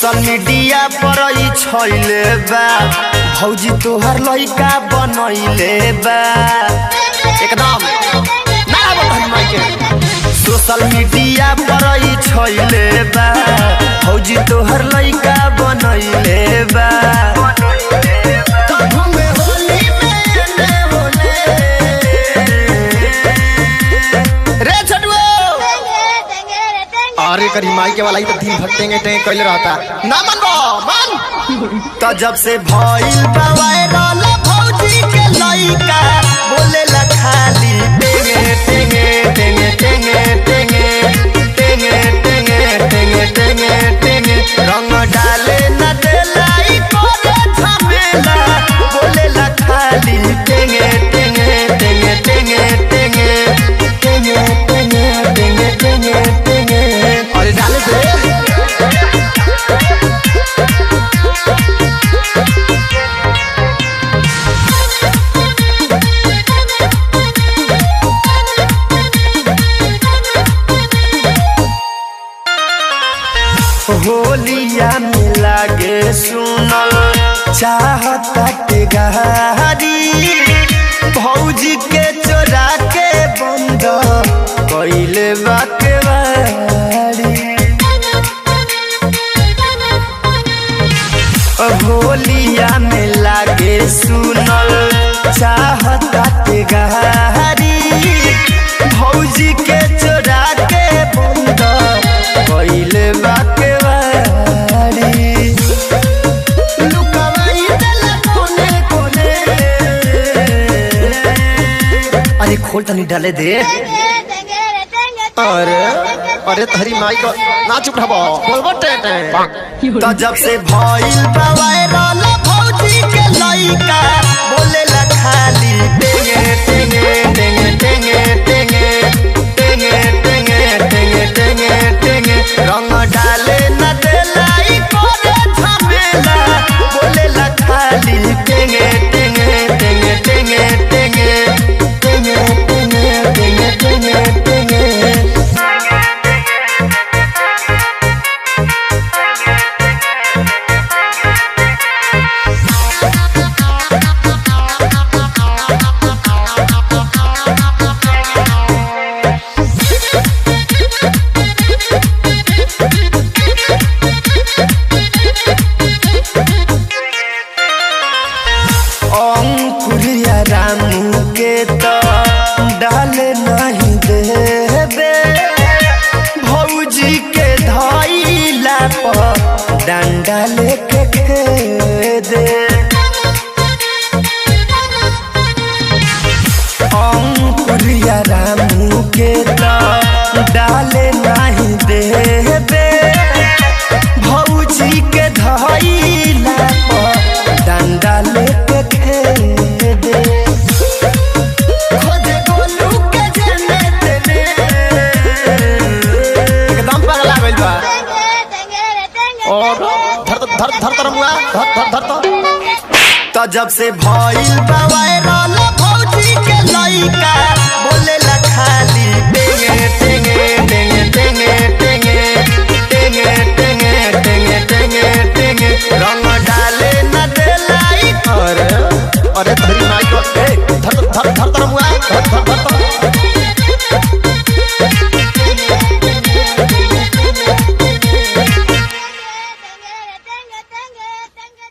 social media पर छैले बा भौजी तोहर लइका बनैले बा एकदम ना सोशल मीडिया पर छैले बा भौजी तोहर लइका बनैले बा अरे करी माई के वाला ही तो दिन भर टेंगे टेंगे कैले रहता ना मन तो जब से भइल बा वायरल भौजी के लइका बोलेला खाली टेंगे टेंगे टेंगे टेंगे टेंगे टेंगे टेंगे टेंगे टेंगे टेंगे रंग डाले न देलाई करे झमेला बोलेला खाली टेंगे टेंगे टेंगे टेंगे टेंगे टेंगे टेंगे टेंगे टेंगे टेंगे अरे डाले दे होलिया में लागे सुनल चाहता के गहारी भौजी के चोरा के बंद कैले बाके बारी होलिया में लागे सुनल चाहता के गहारी भौजी के चोरा के बंद कैले बाके खोल तनी डाले दे अरे अरे तहरी माई को ना चुप रहो बोलबो टे तो जब से भइल बा वायरल भौजी के लइका बोलेला खाली टेंगे टेंगे टेंगे टेंगे टेंगे टेंगे टेंगे टेंगे टेंगे टेंगे रंग डाले न देलाई करे झमेला बोलेला खाली टेंगे टेंगे टेंगे टेंगे टेंगे टेंगे टेंगे टेंगे टेंगे अंकुरिया रामू के तो डाले नहीं देबे भौजी के धइला पर डंडा लेके खेदे अंकुरिया रामू के तो डाले नहीं देबे भौजी के धइला पर डंडा लेके खेदे खोदे गोलू के जन्नत में एकदम पगला गइल बा और धर धर धर धर मुआ धर धर धर तो जब से भइल बा वायरल भौजी के लइका बोलेला खाली टेंगे टेंगे टेंगे टेंगे टेंगे टेंगे टेंगे टेंगे टेंगे टेंगे रंग डाले न देलाई अरे अरे तहरी माई को धर धर धर धर मुआ धर धर धर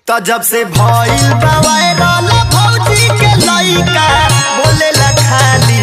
तो जब से भइल बा वायरल भौजी के लइका बोलेला खाली